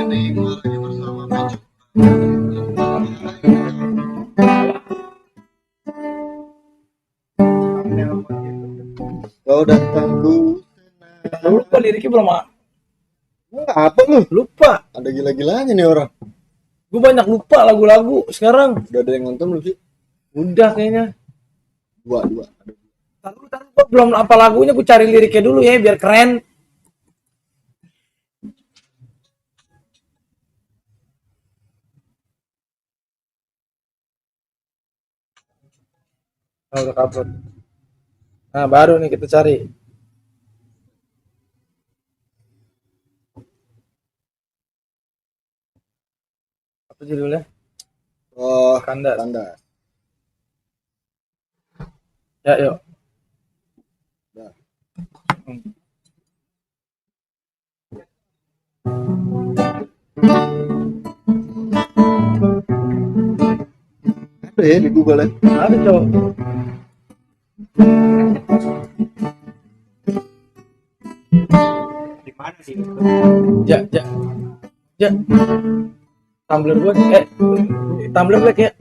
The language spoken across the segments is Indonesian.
ini gue lagi bersama Bejo. Kau datangku. Lu lupa liriknya belum, Mak? Apa lu? Lupa. Ada gila-gilanya nih orang. Gue banyak lupa lagu-lagu sekarang. Udah ada yang nonton belum sih? Udah kayaknya. Dua. Taruh, gua belum apa lagunya, gue cari liriknya dulu ya biar keren. Oh, udah upload. Nah, baru nih kita cari. Apa judulnya? Oh, Kandas. Kandas. Ya, yuk. Dah. Ada ya di Google ya? Ada, cowok. Di mana sih? Ya. Tumblr gue, Tumblr gue kayak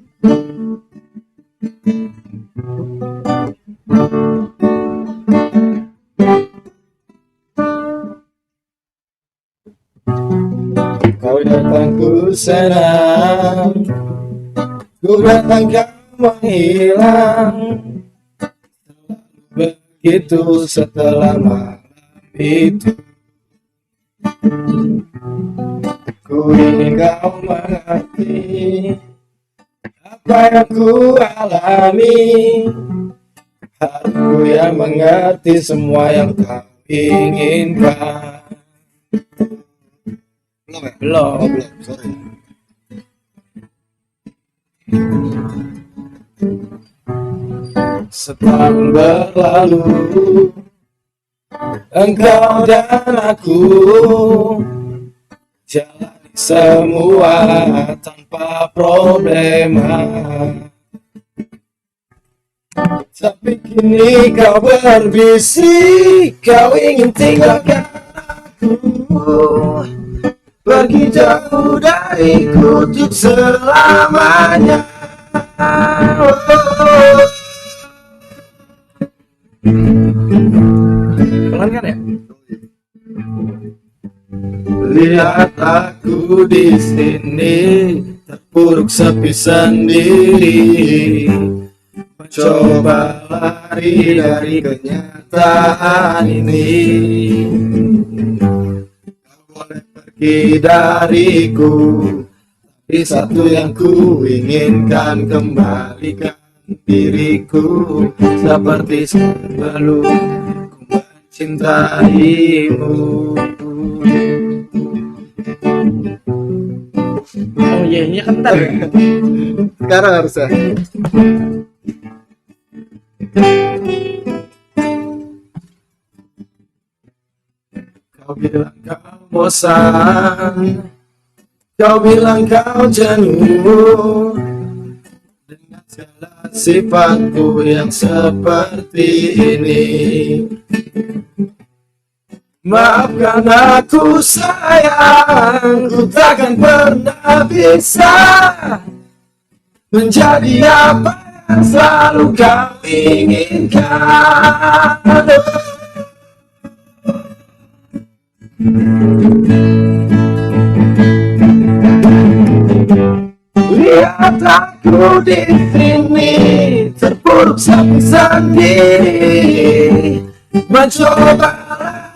Kau datang ku senang, ku datang kau menghilang. Begitu setelah malam itu, ku ingin kau mengerti apa yang ku alami. Hatiku yang mengerti semua yang kau inginkan. Belum ya? belum. Belum, sorry. Setahun berlalu, engkau dan aku jalani semua tanpa problema. Tapi kini kau berbisik, kau ingin tinggalkan aku, pergi jauh dariku untuk selamanya. Pelan kan ya? Lihat aku di sini terpuruk sepi sendiri, mencoba lari dari kenyataan ini. Kau boleh pergi dariku, tapi satu yang ku inginkan, kembalikan diriku seperti sebelum ku mencintaimu. Oh iya, ini kan ntar. Sekarang harusnya. Kau bilang kau bosan, kau bilang kau jenuh dengan segala sifatku yang seperti ini. Maafkan aku sayang, ku takkan pernah bisa menjadi apa yang selalu kau inginkan. Lihat aku di sini terpuruk sepi sendiri, mencoba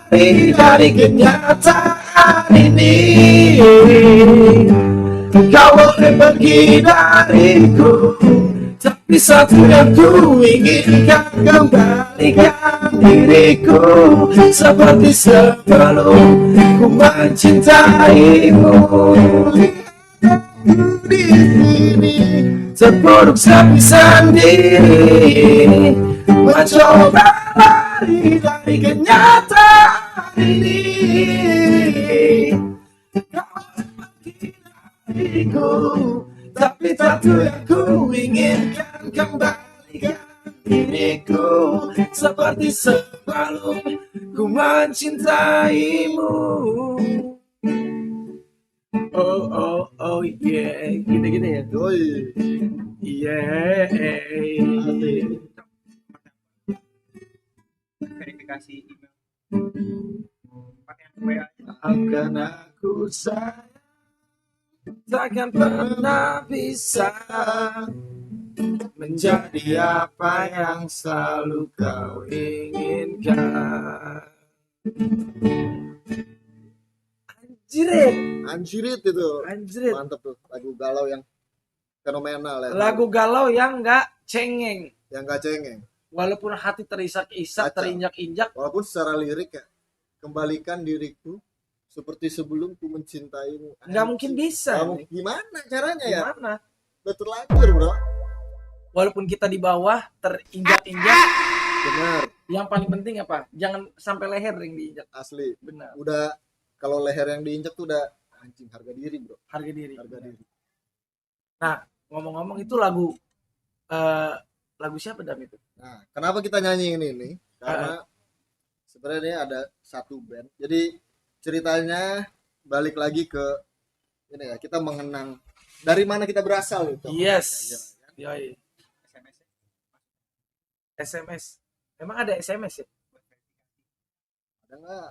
lari dari kenyataan ini. Kau boleh pergi dariku, tapi satu yang ku inginkan, kembalikan diriku seperti sebelum ku mencintaimu. Di sini terpuruk sepi sendiri, mencoba lari dari kenyataan ini. Kau pergi dariku, tapi satu yang ku inginkan, kembalikan diriku seperti sebelum ku mencintaimu. oh yeah, gitu-gitu ya. Yoi. Yeah. Asik. Verifikasi email pakai WA aja. Akan aku sayang, takkan pernah bisa menjadi apa yang selalu kau inginkan. Anjirit itu. Anjrit. Mantep tuh lagu galau yang fenomenal ya. Lagu galau yang nggak cengeng, yang gak cengeng. walaupun hati terisak-isak, Kacau. terinjak-injak. Walaupun secara lirik ya, kembalikan diriku seperti sebelum ku mencintaimu. Nggak mungkin bisa. Kamu gimana caranya ya? Gimana? Udah terlanjur, bro. Walaupun kita di bawah terinjak-injak, Benar, yang paling penting apa? Jangan sampai leher yang diinjak. asli. Benar. Udah kalau leher yang diinjak tuh udah anjing harga diri, bro. Harga diri. Harga diri. Ngomong-ngomong itu lagu siapa Dam itu? Nah, kenapa kita nyanyiin ini? Karena sebenarnya ini ada satu band. Jadi ceritanya balik lagi ke ini ya, kita mengenang dari mana kita berasal gitu. Yes. Ya, Yoi. SMS SMS. Emang ada SMS ya? ada nggak?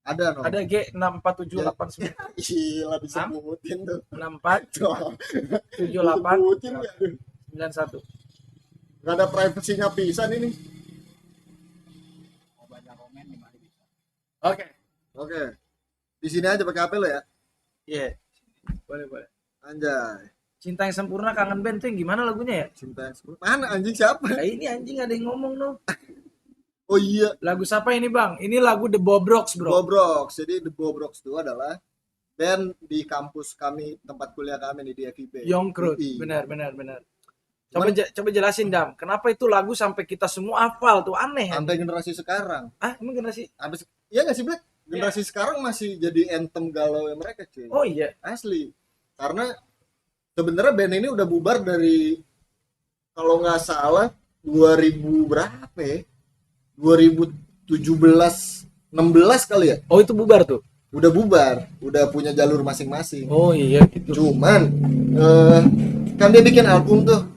Ada no. Ada G64789 Gila disebutin tuh. 64 Tuh, 78 disebutin nggak? 91. Nggak ada privasinya pisan ini. mau baca komen di mana bisa. Oke. Oke. Di sini aja pakai HP lo ya. Iya. Boleh. Anjay. Cinta yang sempurna kangen band tuh yang gimana lagunya ya? Cinta yang sempurna. Mana anjing siapa? Nah, ini anjing ada yang ngomong no. Oh iya, Lagu siapa ini bang? Ini lagu The Bobrox bro. Bobrox. Jadi The Bobrox itu adalah band di kampus kami, tempat kuliah kami nih di FIB. Yongkrut. UI. Benar. Coba jelasin Dam. Kenapa itu lagu sampai kita semua hafal tuh aneh? Sampai generasi sekarang. Ah emang generasi? Iya nggak sih, Black? Generasi sekarang masih jadi anthem galau mereka, cuy. Oh iya. Asli. Karena sebenarnya band ini udah bubar dari kalau nggak salah 2000 berapa ya? 2017 16 kali ya? Oh itu bubar tuh. Udah bubar, udah punya jalur masing-masing. Oh iya gitu. Cuman kan dia bikin album tuh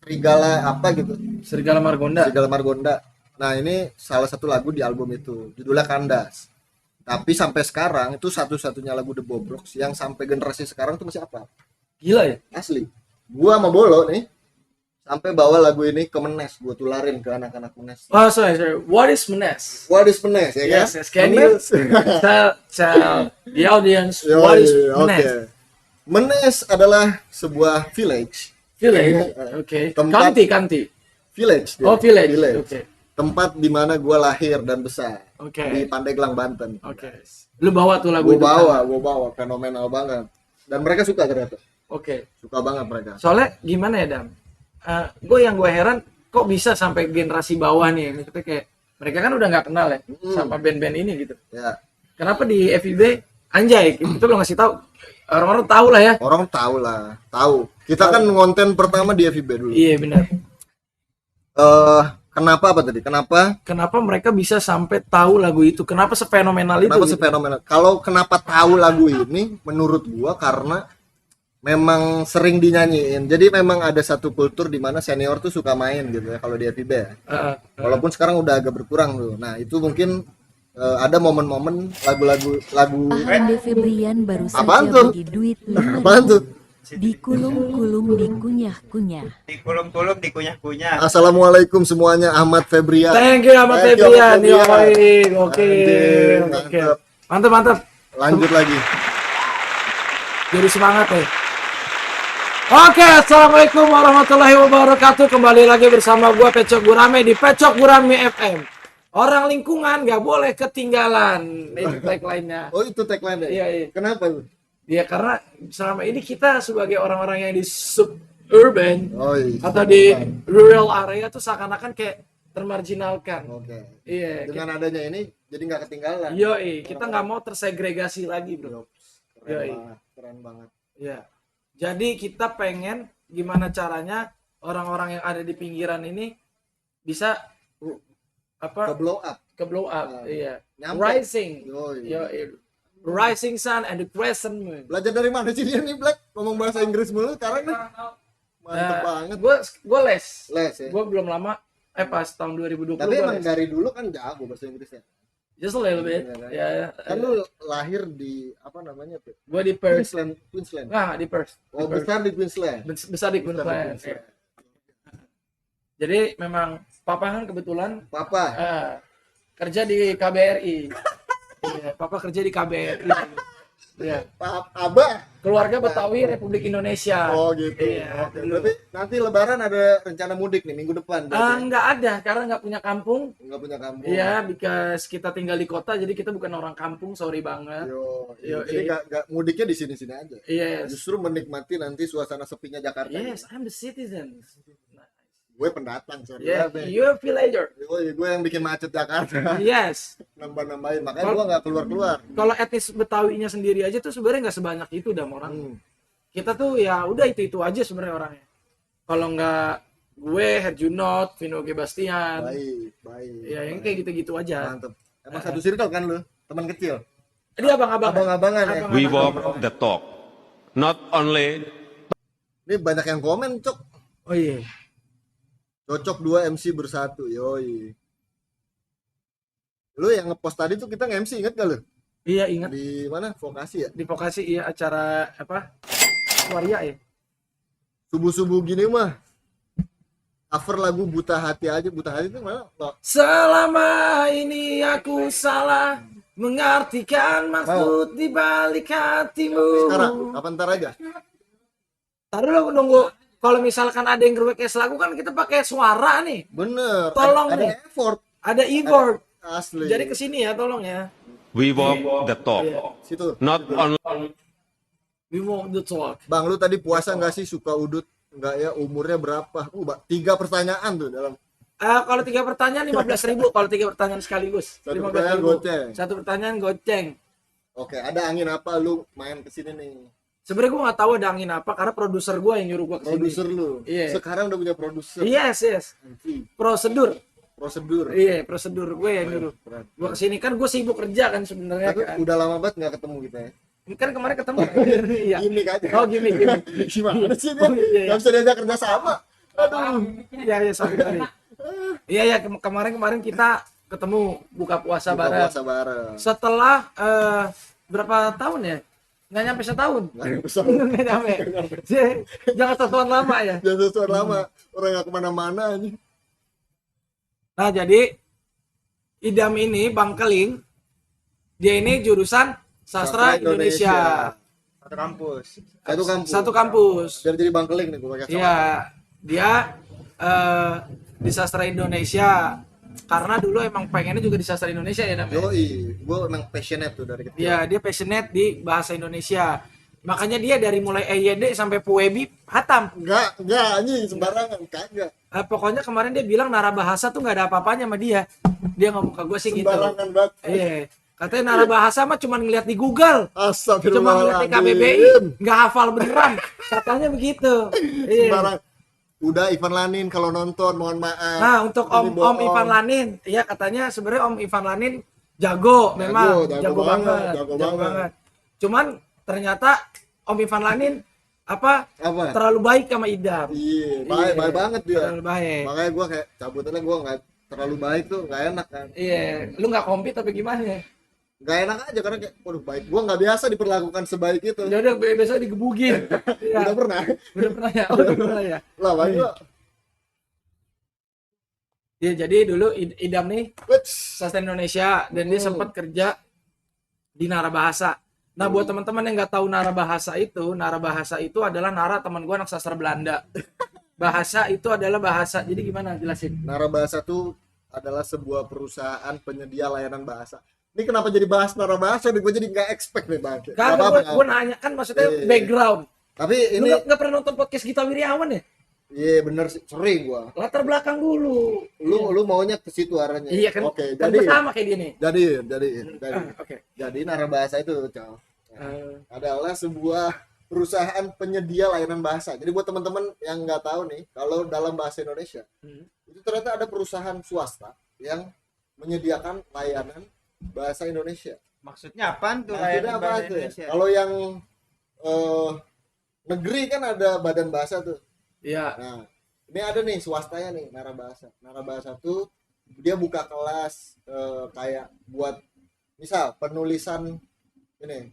Serigala apa gitu, Serigala Margonda. Serigala Margonda. Nah ini salah satu lagu di album itu, judulnya Kandas. Tapi sampai sekarang itu satu-satunya lagu The Bobrox yang sampai generasi sekarang tuh masih apa? Gila ya. Asli. Gua sama Bolo nih sampai bawa lagu ini ke Menes, gua tularin ke anak-anak Menes. Oh sorry. What is Menes? What is Menes ya kan? Yes. Can you tell the audience what is Menes? Menes adalah sebuah village. Village. Oke. Tempat- Kanti. Village. dia. Oh village. Oke. Tempat di mana gua lahir dan besar. Oke. Di Pandeglang, Banten. Oke. Lu bawa tuh lagu Gue itu. bawa fenomenal banget. Dan mereka suka ternyata. Oke. Suka banget mereka. Soalnya gimana ya Dam? Gue heran kok bisa sampai generasi bawah nih. Maksudnya kayak mereka kan udah nggak kenal ya sama band-band ini gitu. Ya, Kenapa di FIB anjay itu lo ngasih tahu orang-orang tahu lah ya. orang tahu lah, tahu. Kita kan ngonten pertama di FIB dulu. Iya benar. Kenapa apa tadi? Kenapa mereka bisa sampai tahu lagu itu? Kenapa sefenomenal itu? Kenapa gitu? sefenomenal? Kalau kenapa tahu lagu ini? Menurut gua karena memang sering dinyanyiin. Jadi memang ada satu kultur di mana senior tuh suka main gitu ya kalau di FIB ya. Walaupun sekarang udah agak berkurang tuh. Nah, itu mungkin ada momen-momen lagu Ahmad Febrian baru Apaan saja tuh? bagi duit apaan tuh? dikulung-kulung dikunyah-kunyah. Dikulum-kulum, dikunyah-kunyah. Assalamualaikum semuanya, Ahmad Febrian. Thank you Ahmad Thank you, Febrian. Ahmad Febrian. Oke. Anjing, Mantap. Lanjut lagi. Jadi semangat nih. Oke, assalamualaikum warahmatullahi wabarakatuh. Kembali lagi bersama gua Pecok Gurame di Pecok Gurame FM. Orang lingkungan nggak boleh ketinggalan. Ini tagline-nya. Oh, itu tagline ya? Iya. Kenapa lu? Ya karena selama ini kita sebagai orang-orang yang di suburban Oh, iya. atau di rural area tuh seakan-akan kayak termarginalkan. Oke. Iya. Dengan adanya ini jadi nggak ketinggalan. Yoi, kita nggak mau tersegregasi lagi, bro. Yoi. Keren banget. Ya. Jadi kita pengen gimana caranya orang-orang yang ada di pinggiran ini bisa Ke blow up. ke blow up, Nah, iya. nyampe. Rising. Yoi. Yoi. rising sun and the crescent moon. Belajar dari mana sih dia nih, Black? Ngomong bahasa Inggris mulu sekarang nih. Mantep banget. Gue les. Les ya. Gue belum lama, pas tahun 2020 Tapi gua emang les. dari dulu kan jago bahasa Inggrisnya. Just a little bit. Iya, Ya, Kan lu lahir di apa namanya, Pip? gue di Perth. Queensland. Nah, di Perth. Oh, besar di Queensland. Besar di Queensland. Ya. Jadi memang papa kan kebetulan Papa. kerja di KBRI. Iya, papa kerja di KBRI. Iya. Abah. Keluarga Betawi Republik Indonesia. Oh gitu. Iya, Oke, dulu. berarti nanti Lebaran ada rencana mudik nih minggu depan. Nggak ada karena nggak punya kampung. Nggak punya kampung. Iya, because kita tinggal di kota, jadi kita bukan orang kampung. Sorry banget. Yo, jadi nggak mudiknya di sini-sini aja. Yes. Justru menikmati nanti suasana sepinya Jakarta. Yes, I'm the citizen. Gue pendatang, sorry. Yeah, banget. you're a villager. Gue yang bikin macet Jakarta. Yes. Nambah-nambahin, makanya gue nggak keluar-keluar. Kalau etnis Betawinya sendiri aja tuh sebenarnya nggak sebanyak itu dah orang. Kita tuh ya udah itu aja sebenarnya orangnya. Kalau nggak gue, Herjunot, Vino G. Bastian. Baik. Ya yang kayak gitu-gitu aja. Mantep. Emang satu circle kan lu? Teman kecil? Dia abang-abang. Abang-abangan ya? We walk the talk. Not only Ini banyak yang komen, Cok. Oh iya. Cocok 2 MC bersatu, yoi. Lu yang ngepost tadi tuh kita nge-MC, inget gak lu? Iya ingat Di mana? Vokasi ya? di Vokasi iya acara apa? Waria ya. Subuh-subuh gini mah. Cover lagu Buta Hati aja. Buta Hati itu mana? Loh, Selama ini aku salah mengartikan maksud di balik hatimu. sekarang, kapan ntar aja? Taruh lu nunggu. Kalau misalkan ada yang request lagu kan kita pakai suara nih. Bener. Tolong ada nih. effort. Ada e-board. Asli. Jadi kesini ya tolong ya. we walk the talk. Situ. Not only We want the talk. Bang, lu tadi puasa nggak sih? Suka udut? Nggak ya? Umurnya berapa? 3 pertanyaan tuh dalam. Kalau 3 pertanyaan 15.000. Kalau 3 pertanyaan sekaligus. Satu 15.000. pertanyaan goceng. Satu pertanyaan goceng. Oke, ada angin apa lu main kesini nih? Sebenarnya gue nggak tahu ada angin apa karena produser gue yang nyuruh gue kesini. Produser lu. Iya. Sekarang udah punya produser. Yes. Prosedur. Prosedur. Iya, prosedur gue yang nyuruh. Berat. Gue kesini kan gue sibuk kerja kan sebenarnya Tapi kan. udah lama banget nggak ketemu kita ya. Kan kemarin ketemu. Iya. Gimik aja. Oh gimmick. Gimana sih dia? Oh, iya. Nggak bisa diajak kerja sama. Aduh. Iya, sorry. Iya, kemarin kita ketemu buka puasa Buka bareng. puasa bareng. Setelah berapa tahun ya? Nggak nyampe setahun. Nggak nyampe. Jangan sesuatu lama ya. Jangan sesuatu lama. Orang nggak kemana-mana aja. Nah, jadi Idam ini Bang Keling, dia ini jurusan Sastra Indonesia. Satu kampus. Satu kampus. Satu kampus. Biar jadi bangkeling nih gue pakai sama. Iya, dia di Sastra Indonesia karena dulu emang pengennya juga di Sastra Indonesia ya, Dam. Yoi, gue emang passionate tuh dari kecil. Iya, dia passionate di bahasa Indonesia. Makanya dia dari mulai EYD sampai PUEBI hatam. Enggak anjing sembarangan, kagak. Pokoknya kemarin dia bilang narabahasa tuh nggak ada apa-apanya sama dia. Dia ngomong ke gue sih gitu. Sembarangan banget. Iya. Katanya narabahasa mah cuma ngeliat di Google. Cuma ngeliat di KBBI, Astagfirullahaladzim. nggak hafal beneran. Katanya begitu. Iya. Sembarang. Udah Ivan Lanin kalau nonton, mohon maaf. Nah, untuk Ini Om bohong. Ivan Lanin, iya katanya sebenarnya Om Ivan Lanin jago memang, jago banget, jago banget. Cuman ternyata Om Ivan Lanin apa? Terlalu baik sama Idam. Iya, Iya, baik banget dia. Terlalu baik. Makanya gue kayak cabutannya gue nggak terlalu baik tuh, nggak enak kan. Iya, lu nggak compete tapi gimana? Nggak enak aja karena kayak, waduh baik. Gue nggak biasa diperlakukan sebaik itu. Ya udah besok digebugin. Ya. Udah pernah. Udah pernah ya? Oh, udah pernah ya. Lah, baik lo. Ya, jadi dulu Idam nih Sastra Indonesia dan dia sempat kerja di Narabahasa. Nah, buat teman-teman yang nggak tahu Narabahasa itu adalah Nara teman gue anak sastra Belanda. Bahasa itu adalah bahasa. Jadi gimana jelasin? Narabahasa itu adalah sebuah perusahaan penyedia layanan bahasa. Ini kenapa jadi bahas Narabahasa nih? Gue jadi nggak expect nih bang. Kan gue nanya kan maksudnya Iya. background. Tapi Lu ini, nggak pernah nonton podcast Gita Wirjawan ya? iya bener sih, sering gue. Latar belakang dulu. Lu maunya ke situ arahnya. Iya kan? Oke, Kan jadi sama kayak dia nih. jadi. Oke. Jadi Narabahasa itu, Cow, adalah sebuah perusahaan penyedia layanan bahasa. Jadi buat teman-teman yang nggak tahu nih, kalau dalam bahasa Indonesia itu ternyata ada perusahaan swasta yang menyediakan layanan bahasa Indonesia. Maksudnya apaan tuh? Maksudnya layanan apa bahasa tuh ya? Indonesia? Kalau yang eh, negeri kan ada badan bahasa tuh. Iya. Nah, ini ada nih swastanya nih, Narabahasa. Narabahasa tuh dia buka kelas kayak buat misal penulisan ini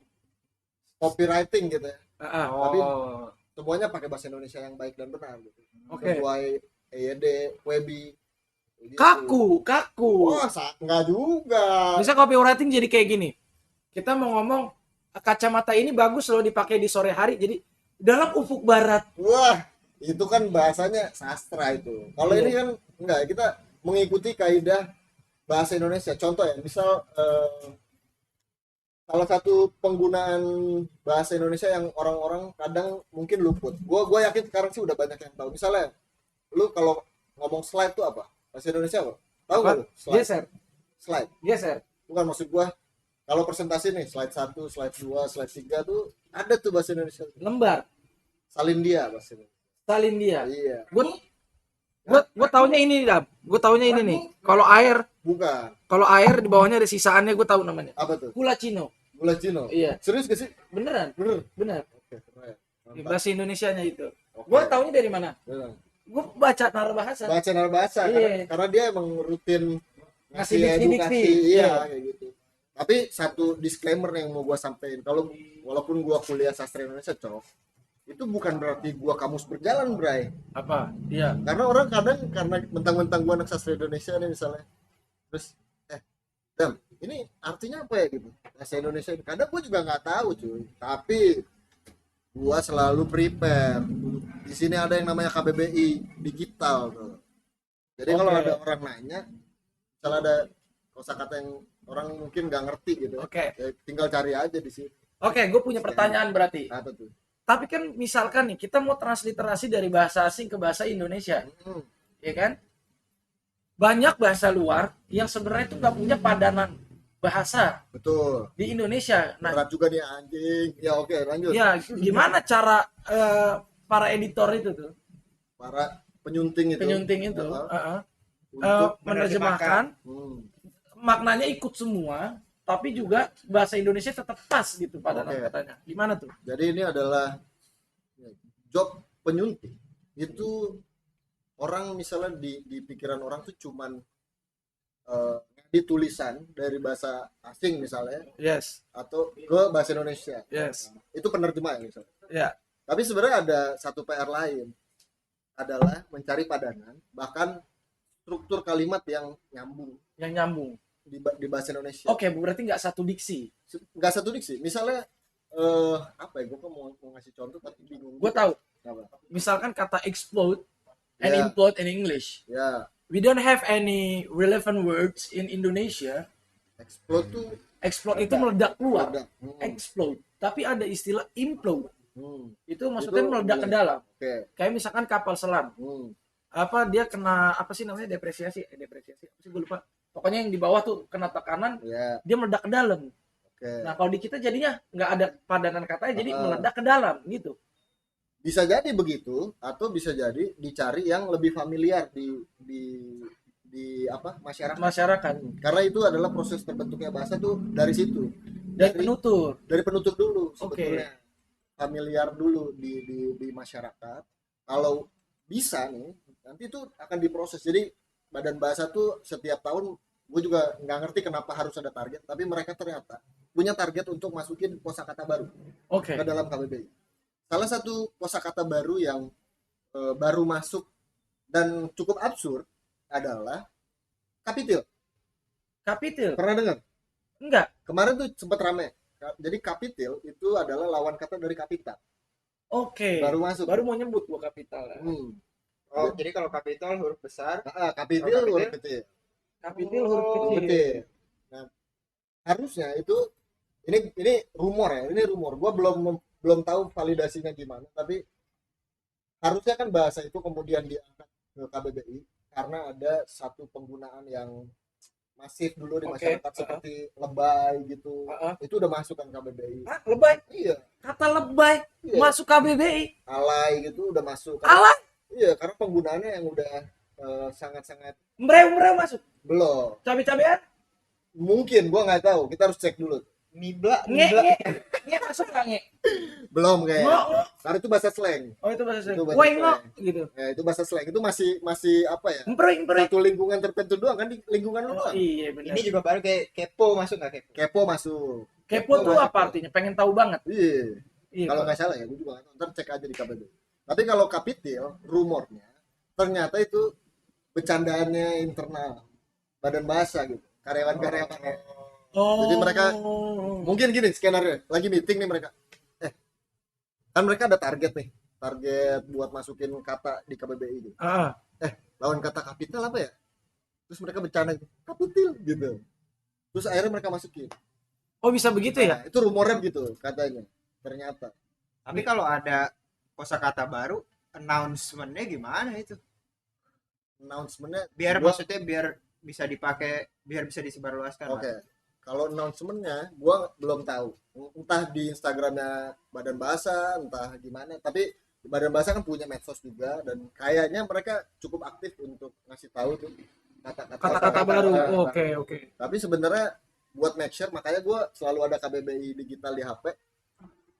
copywriting gitu ya. Tapi Oh, semuanya pakai bahasa Indonesia yang baik dan benar gitu. Oke. Sesuai EYD, WEBI. gitu. Kaku. Wah, enggak juga. Bisa copywriting jadi kayak gini. Kita mau ngomong kacamata ini bagus loh dipakai di sore hari. Jadi dalam ufuk barat. Wah, itu kan bahasanya sastra itu. Kalau Iya. ini kan enggak, kita mengikuti kaidah bahasa Indonesia. Contoh ya, misal salah satu penggunaan bahasa Indonesia yang orang-orang kadang mungkin luput. Gua yakin sekarang sih udah banyak yang tahu. Misalnya, lu kalau ngomong slide tuh apa? Bahasa Indonesia apa? Tahu nggak lu? Slide. Geser. Slide. Geser. Bukan, maksud gua kalau presentasi nih, slide 1, slide 2, slide 3 tuh ada tuh bahasa Indonesia. Lembar. Salin dia bahasa Indonesia. Salin dia. Iya. Gue taunya ini, Dap. Gue taunya ini nih. Kalau Bukan. air di bawahnya ada sisaannya, gue tahu namanya. Apa tuh? Gula Cino. Gula Cino. Iya. Serius gak sih? Beneran. Bener. Bener. Oke, keren. Di Mantap. bahasa Indonesianya itu. Oke. Gue taunya dari mana? Bener. Gue baca Narabahasa. Baca bahasa Iya. karena dia emang rutin Ngasih ngasih diksi-diksi. edukasi, iya Iya. kayak gitu. Tapi satu disclaimer yang mau gua sampein, kalau walaupun gua kuliah sastra Indonesia, Cok, itu bukan berarti gua kamus berjalan, Bray. Apa? Iya. Karena orang kadang karena mentang-mentang gua anak sastra Indonesia nih misalnya, terus Dam, ini artinya apa ya gitu bahasa Indonesia ini? Kadang gua juga nggak tahu, cuy. Tapi gua selalu prepare. Di sini ada yang namanya KBBI digital tuh. Jadi kalau Oke. ada orang nanya, misalnya ada kosakata yang orang mungkin nggak ngerti gitu, Oke. ya tinggal cari aja di sini. Oke, gue punya pertanyaan berarti. Apa tuh? Tapi kan misalkan nih, kita mau transliterasi dari bahasa asing ke bahasa Indonesia. Hmm, Ya kan? Banyak bahasa luar yang sebenarnya itu nggak punya padanan bahasa betul. di Indonesia. Nah, Berat juga nih anjing. Ya oke, lanjut. ya gimana cara para editor itu tuh, Para penyunting itu. penyunting itu, Untuk menerjemahkan hmm, maknanya ikut semua, tapi juga bahasa Indonesia tetap pas gitu padanan Oke. katanya. Gimana tuh? jadi ini adalah job penyunting. Itu orang misalnya di pikiran orang tuh cuman di tulisan dari bahasa asing misalnya Yes, atau ke bahasa Indonesia. yes, Itu penerjemah ya misalnya. ya. Tapi sebenarnya ada satu PR lain, adalah mencari padanan, bahkan struktur kalimat yang nyambung Yang nyambung. di bahasa Indonesia. Oke, berarti nggak satu diksi. Nggak satu diksi. Misalnya apa ya? Gue mau ngasih contoh tapi bingung. Gue tahu. Apa? Misalkan kata explode and Ya. implode in English. Ya, We don't have any relevant words in Indonesia. explode tuh Explode itu meledak keluar. ada. Explode. Tapi ada istilah implode. Hmm, Itu maksudnya Itu meledak ke iya. dalam. Oke. Kayak misalkan kapal selam. Hmm, Apa dia kena apa sih namanya depresiasi? Depresiasi. Apa sih gue lupa. Pokoknya yang di bawah tuh kena tekanan, ya, dia meledak ke dalam. oke. Nah, kalau di kita jadinya nggak ada padanan katanya, jadi Ah. meledak ke dalam gitu. Bisa jadi begitu atau bisa jadi dicari yang lebih familiar di apa? Masyarakat. Masyarakat Karena itu adalah proses terbentuknya bahasa tuh dari situ. dan penutur. Dari penutup dulu Oke. sebetulnya. Familiar dulu di masyarakat. Kalau bisa nih, nanti itu akan diproses. Jadi badan bahasa tuh setiap tahun, gue juga nggak ngerti kenapa harus ada target, tapi mereka ternyata punya target untuk masukin kosakata baru Oke. ke dalam KBBI. Salah satu kosakata baru yang baru masuk dan cukup absurd adalah kapitil. Kapitil. Pernah dengar? Enggak. Kemarin tuh sempat rame. Jadi kapitil itu adalah lawan kata dari kapital. Oke. Baru masuk. Baru mau nyebut gua kapital. Hmm. Oh, jadi kalau kapital huruf besar, Kapitil Oh, kapitil. huruf kecil. Kapitil huruf Oh, kecil. Kecil. Nah, harusnya itu ini rumor ya, ini rumor. Gua belum tahu validasinya gimana, tapi harusnya kan bahasa itu kemudian diangkat ke KBBI karena ada satu penggunaan yang masif dulu di Oke, masyarakat seperti lebay gitu. Heeh. Itu udah masuk kan KBBI. Hah, lebay. Iya, Kata lebay iya. masuk KBBI. Alay gitu udah masuk. Alay. Iya, karena penggunaannya yang udah sangat-sangat Mereu masuk. belum. Cabe-cabean. Mungkin gua nggak tahu, kita harus cek dulu. Mibla, Nge, mibla. nge masuk nggak nge? Belum kayak. Ngo. Karena itu bahasa slang. Oh itu bahasa Itu bahasa Woi ngo slang. gitu. Ya, itu bahasa slang. Itu masih apa ya? Empering. Satu lingkungan tertentu doang kan, di lingkungan lu Oh doang. iya benar. Ini juga baru kayak kepo masuk nggak kepo? Kepo masuk. Kepo tuh masuk. apa artinya? Pengen tahu banget. Iya. Iya. Kalau nggak salah ya, gue juga nggak tahu. Ntar cek aja di KBB. Tapi kalau kapitil, rumornya ternyata itu bercandaannya internal badan bahasa gitu, karyawan-karyawan. Oh. Jadi mereka mungkin gini skenario, lagi meeting nih mereka. Kan mereka ada target nih, target buat masukin kata di KBBI gitu. Ah. Lawan kata kapital apa ya? Terus mereka bercanda gitu, kapitil gitu. Terus akhirnya mereka masukin. Oh bisa begitu ya? Nah, itu rumornya gitu katanya. Ternyata. Tapi kalau ada kosakata baru, announcement-nya gimana itu? Announcementnya Biar gua- maksudnya biar bisa dipakai, biar bisa disebarluaskan. Oke. Kalau announcementnya, gua belum tahu. Entah di Instagramnya Badan Bahasa, entah gimana. Tapi Badan Bahasa kan punya medsos juga dan kayaknya mereka cukup aktif untuk ngasih tahu tuh Kata-kata baru. Oke. Tapi sebenarnya buat make sure, makanya gua selalu ada KBBI digital di HP.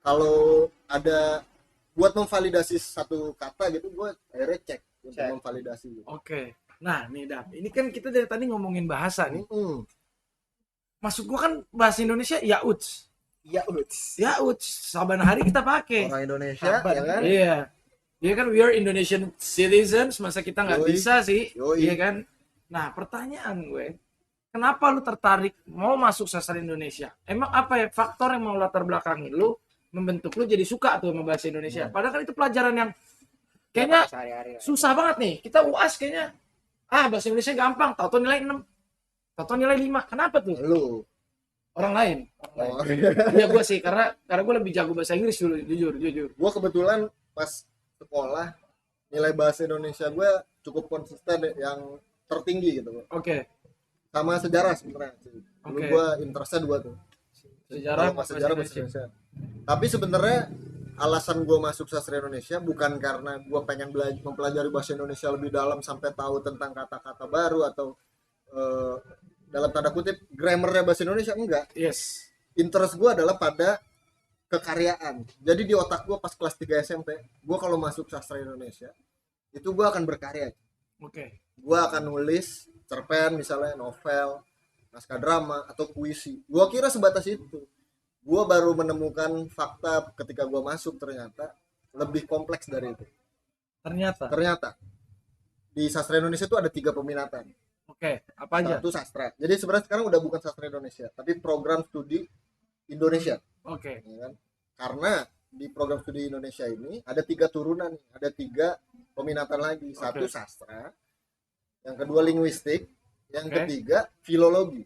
Kalau ada buat memvalidasi satu kata gitu, gua akhirnya cek untuk Cek. memvalidasi gitu. Oke. Nah nih Dam, ini kan kita dari tadi ngomongin bahasa nih. Masuk gua kan bahasa Indonesia yauts. Ya uts. Yauts. Saban hari kita pakai. Orang Indonesia ya kan? Iya. Iya kan we are Indonesian citizens, masa kita nggak Yoi. bisa sih? Yoi. Iya kan? Nah, pertanyaan gue, kenapa lu tertarik mau masuk sastra Indonesia? Emang apa ya faktor yang mau latar belakangi lu membentuk lu jadi suka tuh sama bahasa Indonesia? Padahal kan itu pelajaran yang kayaknya Sehari-hari. susah banget nih. Kita UAS kayaknya bahasa Indonesia gampang, tahu nilai 6. Tahu nilai 5. Kenapa tuh? Lu. Orang lain. Oh. Iya gue sih karena gue lebih jago bahasa Inggris dulu, jujur. Gue kebetulan pas sekolah nilai bahasa Indonesia gue cukup konsisten yang tertinggi gitu. Oke. Sama sejarah sebenarnya. Dulu Oke. gue interestnya dua tuh. Sejarah, Kalau pas sejarah bahasa Indonesia. Tapi sebenarnya alasan gue masuk sastra Indonesia bukan karena gue pengen mempelajari bahasa Indonesia lebih dalam sampai tahu tentang kata-kata baru atau dalam tanda kutip grammarnya bahasa Indonesia, enggak. Yes. Interest gue adalah pada kekaryaan. Jadi di otak gue pas kelas 3 SMP, gue kalau masuk sastra Indonesia itu gue akan berkarya. Oke. Gue akan nulis cerpen misalnya, novel, naskah drama atau puisi. Gue kira sebatas itu. Gue baru menemukan fakta ketika gue masuk, ternyata lebih kompleks dari itu. Ternyata di sastra Indonesia itu ada 3 peminatan. Oke, apa aja? Satu sastra. Jadi sebenarnya sekarang udah bukan sastra Indonesia, tapi program studi Indonesia. Oke. Ya kan? Karena di program studi Indonesia ini ada 3 turunan, ada 3 peminatan lagi. Satu Oke. sastra, yang kedua linguistik, yang Oke. ketiga filologi.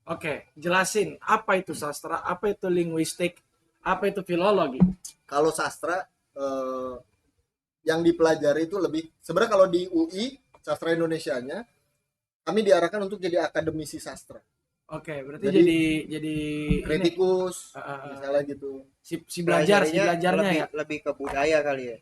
Oke, jelasin apa itu sastra, apa itu linguistik, apa itu filologi. Kalau sastra yang dipelajari itu lebih sebenarnya kalau di UI sastra Indonesianya kami diarahkan untuk jadi akademisi sastra. Oke, berarti Jadi, jadi Kritikus ini, misalnya gitu. si belajarnya lebih, ya. lebih ke budaya kali ya.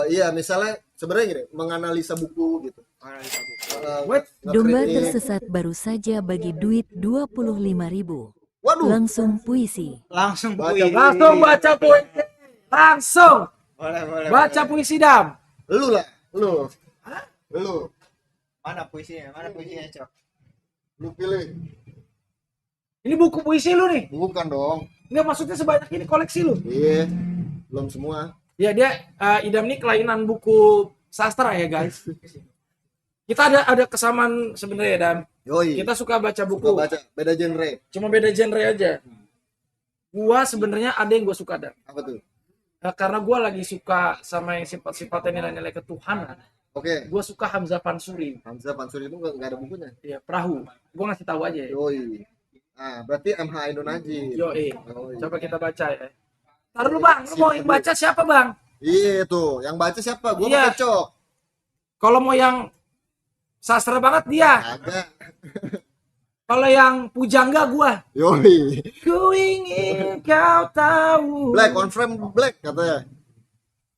Iya, misalnya sebenarnya gini, menganalisa buku gitu. Analisa buku. Wait, Domba ngekritik. tersesat baru saja bagi duit 25.000. Waduh, Langsung puisi. Langsung Baca puisi. langsung baca puisi. Langsung Boleh. baca puisi Dam. lu lah, lu. Lu Mana puisinya? Cok? lu pilih. Ini buku puisi lu nih. Bukan dong. Enggak maksudnya sebanyak ini koleksi lu. Iya, belum semua. Ya dia Idam nih kelainan buku sastra ya guys. Kita ada kesamaan sebenarnya ya Dam. Yoi. Kita suka baca Suka buku. baca beda genre. Cuma beda genre aja. Gua sebenarnya ada yang gua suka Dan. Apa tuh? Karena gua lagi suka sama yang sifat-sifatnya nilai-nilai ketuhanan. Oke. Gua suka Hamzah Pansuri. Hamzah Pansuri itu nggak ada bukunya. Ya, perahu. Gua ngasih tahu aja ya. Yoi. Nah, berarti MH Ainun Najib. Yoi. Yoi. Coba kita baca ya. Taruh lu Bang, lu mau yang baca siapa Bang? Iya tuh, yang baca siapa? Gua Iya. pakai cok. Kalau mau yang sastra banget dia. Agak. Kalau yang pujangga gua. Yoi. Ku ingin kau tahu. Black, confirm black katanya.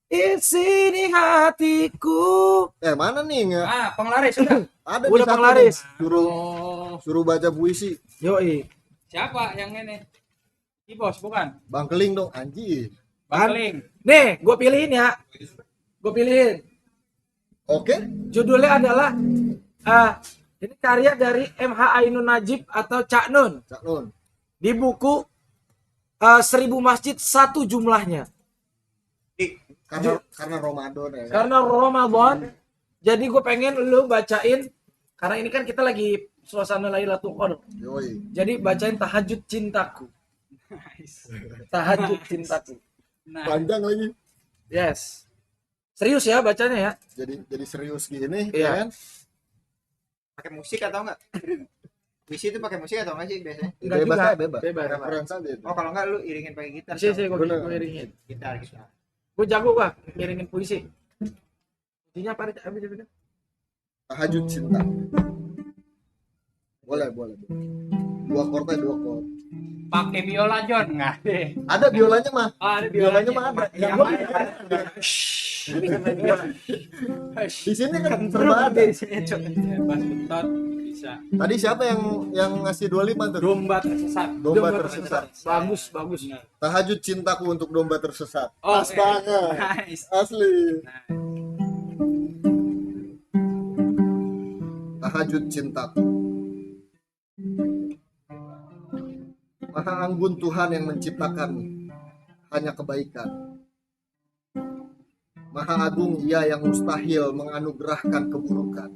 Di sini hatiku. Mana nih nggak? Penglaris sudah. Ada Udah di satu penglaris. nih. Suruh Oh. suruh baca puisi. Yoi. Siapa yang ini? Bos bukan? Bangkeling dong anjing. Bangkeling. Nih, gue pilihin ya. Gue pilihin. Oke. Judulnya adalah ini karya dari MH Ainun Najib atau Cak Nun. Cak Nun. Di buku 1000 masjid satu jumlahnya. Karena Ramadan ya. Karena Ramadan, jadi gue pengen lu bacain, karena ini kan kita lagi suasana Lailatul Qadar. Yoi. Jadi bacain Tahajud Cintaku. Tahajud Cintaku. Panjang lagi. Yes. Serius ya bacanya ya. Jadi serius gini, Iya. ya kan? Pakai musik atau enggak? Puisi itu pakai musik atau enggak sih biasanya? Enggak Bebas juga. lah, bebas. Bebas. Referensi aja itu. Oh kalau enggak lu iringin pakai gitar. Sih, gue Bener. iringin. Gitar. Gue jago gua ngiringin puisi. Intinya apa? Ambil. Tahajud cinta. Boleh. Dua chord. Pakai biola John enggak deh. Ada biolanya mah. Ada Biolanya mah ada. Yang Gua- mana? Di sini kan serba ada. Bas betot bisa. Tadi siapa yang ngasih 25 tuh? Domba tersesat. Domba tersesat. Bagus. Tahajud cintaku untuk domba tersesat. Oh, Pas banget. Nice. Asli. Tahajud cintaku. Maha anggun Tuhan yang menciptakan hanya kebaikan. Maha agung Ia yang mustahil menganugerahkan keburukan.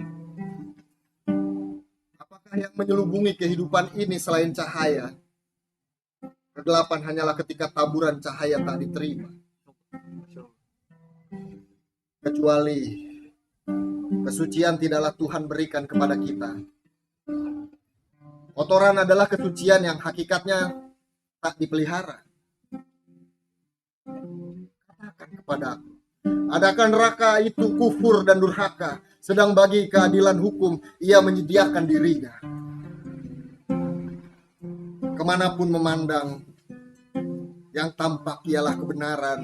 Apakah yang menyelubungi kehidupan ini selain cahaya? Kegelapan hanyalah ketika taburan cahaya tak diterima. Kecuali kesucian tidaklah Tuhan berikan kepada kita. Kotoran adalah kesucian yang hakikatnya tak dipelihara. Katakan kepada aku, adakah neraka itu kufur dan durhaka, sedang bagi keadilan hukum ia menyediakan dirinya. Kemanapun memandang, yang tampak ialah kebenaran.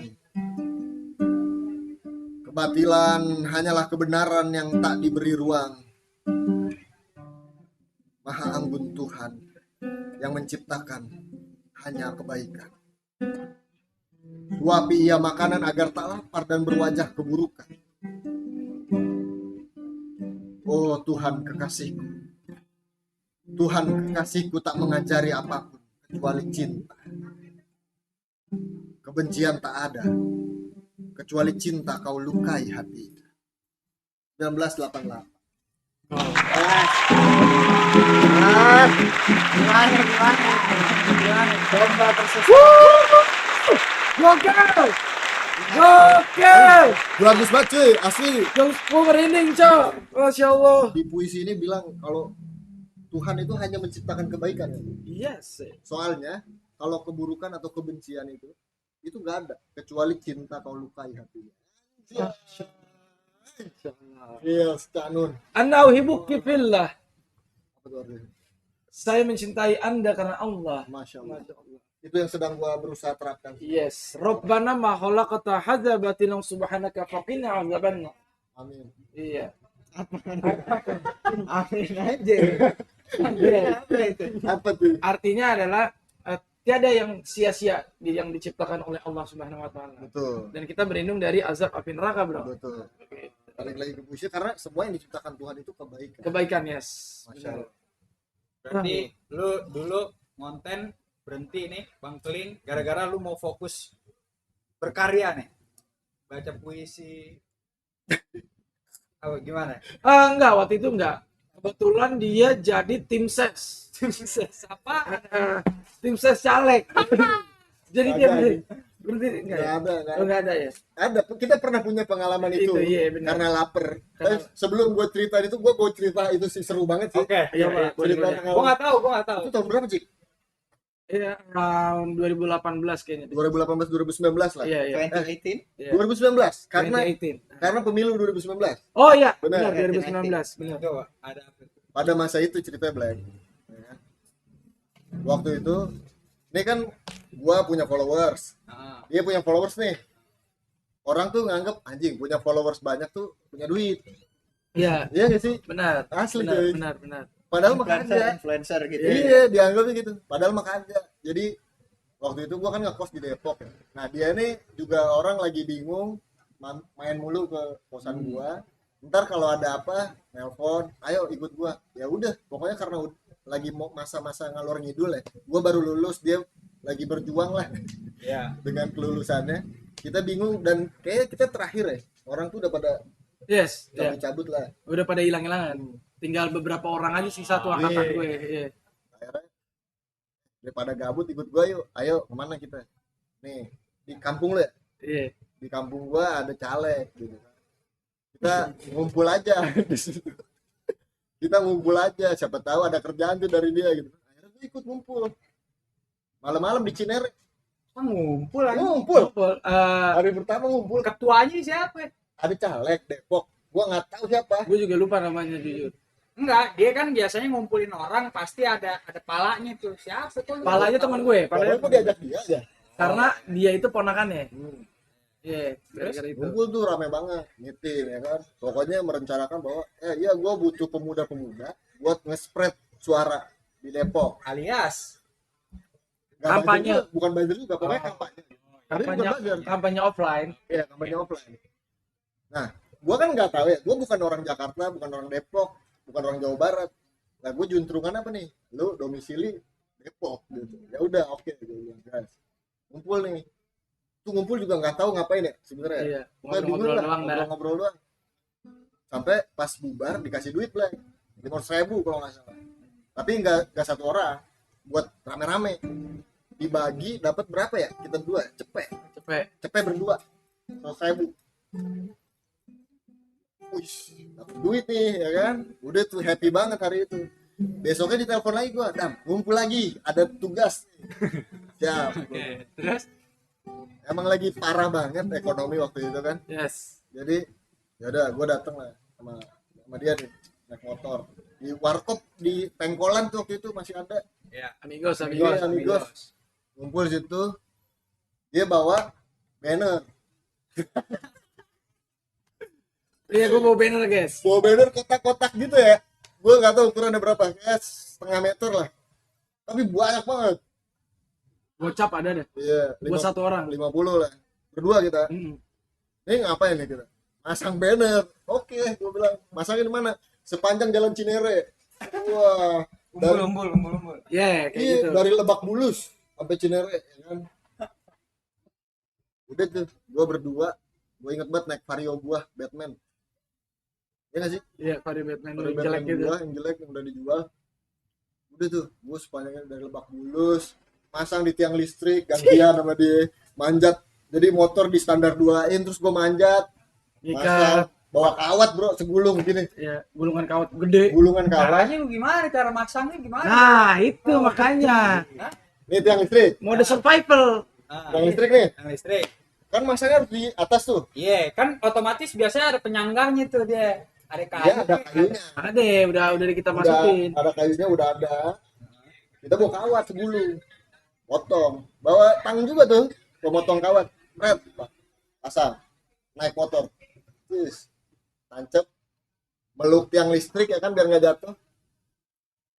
Kebatilan hanyalah kebenaran yang tak diberi ruang. Maha anggun Tuhan yang menciptakan hanya kebaikan. Suapi ia makanan agar tak lapar dan berwajah keburukan. Oh Tuhan kekasihku, Tuhan kekasihku tak mengajari apapun kecuali cinta. Kebencian tak ada, kecuali cinta kau lukai hati. 1988. Gimana? Domba tersesat. Gokil. Bagus banget cuy, asli. Gue merinding, Cok. Masya Allah. Di puisi ini bilang kalau Tuhan itu hanya menciptakan kebaikan. Yes. Soalnya kalau keburukan atau kebencian itu nggak ada kecuali cinta kau lukai hatinya. Iya, Canun. Ana uhibbuki fillah. Apa tuh artinya? Saya mencintai Anda karena Allah. Masya Allah. Itu yang sedang gua berusaha terapkan. Yes. Rabbana ma khalaqta hadza batilan subhanaka faqina azabannar. Amin. Iya. Amin aja. Apa tuh? Artinya adalah tiada yang sia-sia yang diciptakan oleh Allah Subhanahu wa taala. Betul. Dan kita berlindung dari azab api neraka, Bro. Betul. Balik lagi ke puisi karena semua yang diciptakan Tuhan itu kebaikan. Kebaikan, yes. Masya Allah. Berarti lu dulu konten berhenti nih Bang Keling gara-gara lu mau fokus berkarya nih. Baca puisi. Gimana? Enggak, waktu itu enggak. Kebetulan dia jadi tim ses. Tim ses apa? Tim ses caleg. Jadi dia Ada. berhenti enggak ya? Nggak ada. Oh, enggak ada ya? Ada, kita pernah punya pengalaman itu, iya, benar. karena lapar. Karena- Sebelum gue cerita itu, gue mau cerita itu sih seru banget sih. Oke. Iya, Pak. boleh, Cerita boleh. pengalaman. Gua nggak tahu. Itu tahun berapa sih? Iya, tahun 2018 kayaknya. 2018-2019 lah. Iya, iya. 2018. Iya. 2019 karena 2018. pemilu 2019. Oh iya, Benar. benar 2019, benar. Tuh, ada apa? Pada masa itu ceritanya Black. Ya. Waktu itu, ini kan gua punya followers, Ah, dia punya followers nih. Orang tuh nganggep anjing punya followers banyak tuh punya duit. Iya, Iya gak sih? benar. Asli, benar, cuy. benar. Padahal mah kagak. influencer gitu. Iya, dianggapnya gitu. Padahal mah kagak. Jadi waktu itu gua kan ngekos di Depok ya. Nah dia ini juga orang lagi bingung main mulu ke kosan gua. Ntar kalau ada apa nelpon, ayo ikut gua. Ya udah, pokoknya karena lagi mau masa-masa ngalor ngidul ya. Gua baru lulus, dia lagi berjuang lah Ya. dengan kelulusannya. Kita bingung dan kayak kita terakhir ya. Orang tuh udah pada Yes, ya. cabut-cabut lah. Udah pada hilang-hilangan. Tinggal beberapa orang aja sisa tuh angkatan Iya. gue. Iya. Akhirnya daripada gabut ikut gua yuk. Ayo kemana kita? Nih di kampung lu ya. Iya. Di kampung gua ada caleg gitu. Kita ngumpul aja di situ. Kita ngumpul aja, siapa tahu ada kerjaan tuh dari dia gitu. Akhirnya gue ikut ngumpul. Malam-malam di Cinere. Kan ngumpul aja. Ngumpul. Eh, Hari pertama ngumpul. Ketuanya siapa? Ada caleg Depok. Gua nggak tahu siapa. gue juga lupa namanya jujur. Enggak, dia kan biasanya ngumpulin orang pasti ada palanya tuh. Siapa tuh? Palanya teman gue, Padahal palanya gua diajak dia aja. karena dia itu ponakannya. Hmm. Iya, gara-gara itu. Ngumpul tuh rame banget, meeting ya kan. Pokoknya merencanakan bahwa iya gua butuh pemuda-pemuda buat nge-spread suara di Depok. Alias Nggak Kampanye. buzzer juga, bukan buzzer juga, pokoknya kampanye. Tapi Kampanye, bukan buzzer. kampanye offline. Iya, kampanye offline. Nah, gua kan nggak tahu ya, gua bukan orang Jakarta, bukan orang Depok, bukan orang Jawa Barat. Nah, gua juntrungan apa nih? Lu domisili Depok gitu. Ya udah, oke gitu, guys. Ngumpul nih. Tuh ngumpul juga nggak tahu ngapain ya sebenarnya. Iya, Pokoknya bingung ngobrol-ngobrol lah, doang dah. ngobrol-ngobrol doang. Sampai pas bubar dikasih duit lah, 500.000 kalau nggak salah. Tapi nggak satu orang, buat rame-rame. Dibagi dapat berapa ya? Kita berdua, cepet berdua, 100.000. Wih, dapet duit nih ya kan? Udah tuh happy banget hari itu. Besoknya ditelepon lagi gua, Dam, ngumpul lagi, ada tugas. Siap. Terus? Emang lagi parah banget ekonomi waktu itu kan. Yes. Jadi ya udah gue dateng lah sama dia nih naik motor di warkop di Pengkolan tuh waktu itu masih ada. ya. Amigos. Amigos. Ngumpul situ, dia bawa banner Iya, gue bawa banner, guys. kotak-kotak gitu ya. Gue nggak tahu ukurannya berapa, kayak setengah meter lah, tapi banyak banget. Gocap ada deh. Iya, Buat satu orang. 50 lah, berdua kita. Mm. Ini ngapain nih kita? Masang banner. Oke, gue bilang masangin di mana? Sepanjang jalan Cinere. Wah, dari, Umbul. Iya, kayak iya, gitu. dari Lebak Bulus sampai Cinere, ya kan? Udah tuh, gue berdua, gue inget banget naik Vario gua Batman. Ya nggak sih? Iya, Vario Batman Vario yang jelek Batman gitu. gua, yang jelek yang udah dijual. Udah tuh, gue sepanjangnya dari Lebak Bulus, masang di tiang listrik, gantian sama dia, manjat. Jadi motor di standar 2-in, terus gue manjat, Ikat. bawa kawat bro, segulung gini, Iya, gulungan kawat gede. gulungan kawat. Caranya lu gimana? Cara masangnya gimana? Nah, itu makanya. Ini tiang listrik, Mode survival. tiang listrik nih, Yang listrik. kan masangnya harus di atas tuh. Iya, kan otomatis biasanya ada penyangganya tuh dia. Ada kayu. Iya, ada kayunya. Ada, udah kita Udah, masukin. ada kayunya udah ada. Kita bawa kawat segulung, potong, bawa tang juga tuh, pemotong kawat, red, pasang, naik motor, terus tancap, meluk tiang listrik ya kan biar nggak jatuh,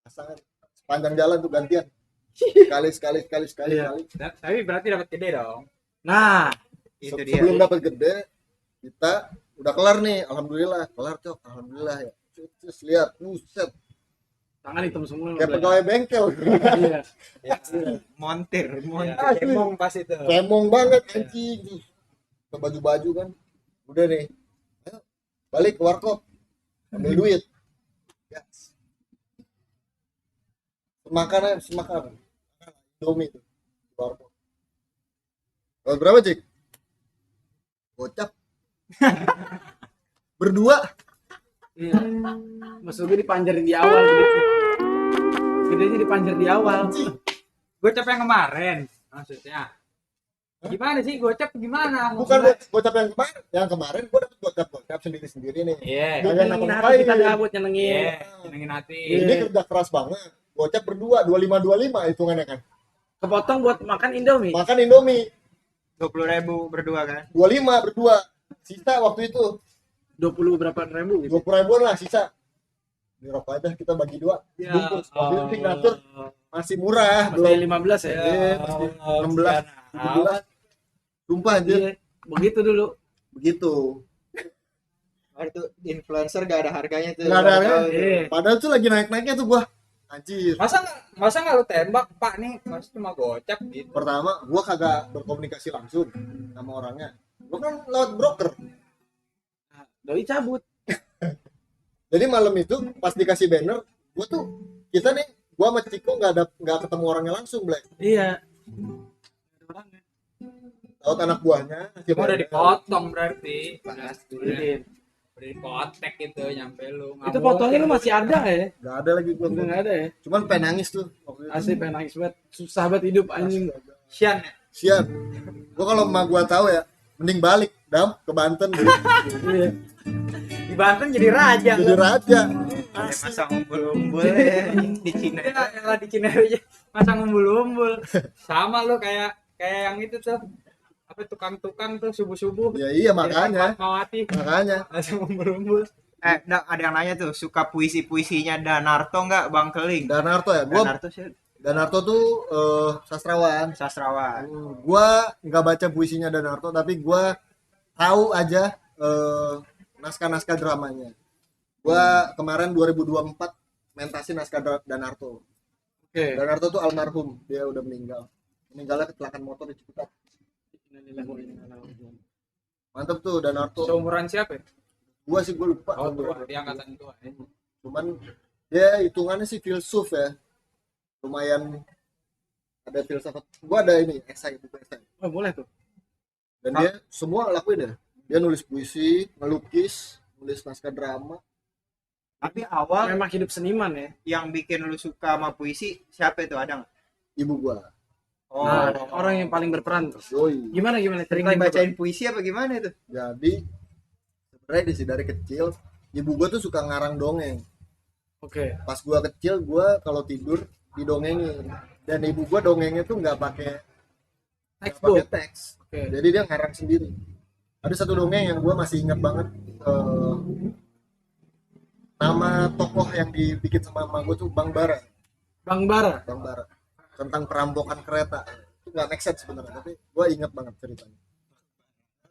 pasang sepanjang jalan tuh gantian, sekali. Iya. Tapi berarti dapat gede dong. Nah, Itu dia. Sebelum dapat gede, kita udah kelar nih, alhamdulillah, kelar cok, alhamdulillah ya. Terus lihat, buset, tangan hitam semua. kayak pegawai bengkel, Iya. Ya. Montir. Asli. Cemong pas itu. cemong banget anjing, ke baju-baju kan, udah nih, ayo, balik ke warkop, ambil duit, ya. Semakan, Indomie itu, di warkop. Dapat berapa cik? Gocap. Berdua. Iya. Maksud gue dipanjarin di awal gitu. Gedenya dipanjar di awal. Gocap yang kemarin maksudnya. Gimana sih gocap gimana? Bukan gocap yang kemarin gua dapat gocap sendiri nih. Iya. Kagak Nyenengin hati ngapain. kita dah buat nyenengin. Iya, senengin hati. Ini kerja keras banget. Gocap berdua 25 hitungannya kan. Kepotong buat makan Indomie. Makan Indomie 20.000 berdua kan. 25 berdua. Sisa waktu itu 20 berapa ribu gitu. 20 ribuan lah sisa. Di rokok aja kita bagi 2 Ya, bungkus. Mobil signature masih murah, Masih belum 15 ya? Iya, masih 16, 17. Sumpah aja Iya, begitu dulu. begitu. Itu influencer gak ada harganya tuh. Nggak ada Baru ya? tahu tuh. Iya. Padahal tuh lagi naik-naiknya tuh gua. Anjir. Masa nggak lu tembak Pak nih? Masa cuma gocap gitu. Pertama, gua kagak berkomunikasi langsung sama orangnya. Gua kan lewat broker. Doi cabut. Jadi malam itu pas dikasih banner, kita nih, gua sama Ciko nggak ketemu orangnya langsung, Black. Iya. Tahu anak buahnya, ngasih Cuma udah banner. dipotong berarti. Iya. Udah dipotek gitu nyampe lu. Itu fotonya lu masih ada ya? Nggak ada lagi gua. Udah nggak ada ya? Cuman pengen nangis tuh. waktu itu. Asli pengen nangis banget. Susah banget hidup anjing. Sian ya. Siap. Gua kalau emak gua tahu ya, mending balik, Dam, ke Banten. Iya. Di Banten jadi raja. Jadi raja. Masa ngumpul-ngumpul ya di Cina. Ya, elah di Cina aja. Masa ngumpul-ngumpul. Sama lu kayak yang itu tuh. Apa tukang-tukang tuh subuh-subuh. Ya iya makanya. Mawati. Makanya. Langsung ngumpul-ngumpul. Ada yang nanya tuh, suka puisi-puisinya Danarto nggak Bang Keling? Danarto ya. Gua Danarto sih Danarto tuh sastrawan. sastrawan. Gua nggak baca puisinya Danarto, tapi gua tahu aja naskah-naskah dramanya. Gua kemarin 2024 mentasi naskah Danarto. Oke. Danarto tuh almarhum, dia udah meninggal. Meninggalnya kecelakaan motor di Ciputat. Mantep tuh Danarto. Seumuran siapa ya? Gua sih gua lupa. Oh, tua. Dia angkatan tua. Ya. Cuman dia hitungannya sih filsuf ya. Lumayan ada filsafat. Gua ada ini esai, buku esai. Oh, boleh tuh. Dan dia semua lakuin ya. Dia nulis puisi, melukis, nulis naskah drama. Tapi awal Memang hidup seniman ya. yang bikin lu suka sama puisi siapa itu, ada nggak? Ibu gua. Oh, Nah, orang yang paling berperan tuh. Yoi. Gimana sering ceritain bacain puisi apa gimana itu? Jadi sebenarnya sih dari kecil ibu gua tuh suka ngarang dongeng. Oke. Pas gua kecil gua kalau tidur didongengin. Dan ibu gua dongengnya tuh nggak pakai Textbook. teks. Oke. Jadi dia ngarang sendiri. Ada satu dongeng yang gua masih ingat banget. Nama tokoh yang dibikin sama emak gua tuh Bang Bara. Bang Bara. Bang Bara. Tentang perampokan kereta. Itu nggak make sense sebenarnya, tapi gua ingat banget ceritanya.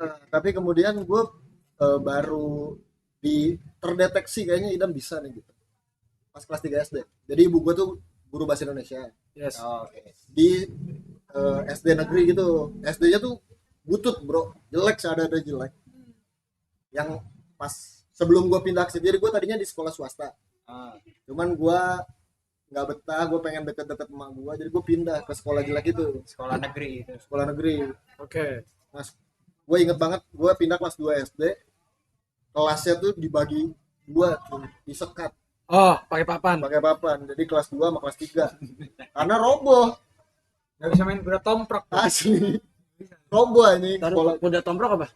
Nah, tapi kemudian gue baru terdeteksi kayaknya Idam bisa nih gitu pas kelas 3 SD. Jadi ibu gue tuh guru bahasa Indonesia Yes. di SD negeri gitu. SD-nya tuh butut bro, jelek, ada jelek. Yang pas sebelum gue pindah ke sendiri, gue tadinya di sekolah swasta. Cuman gue nggak betah, gue pengen deket-deket emak gue, jadi gue pindah ke sekolah jelek itu, Sekolah negeri itu. sekolah negeri. Oke. Nah, gue inget banget gue pindah kelas 2 SD, kelasnya tuh dibagi 2 tuh, disekat Oh, pakai papan. pakai papan, jadi kelas 2 sama kelas 3 karena roboh Gak bisa main kuda tomprok. asli, roboh ini sekolah. Taruh kuda tomprok apa?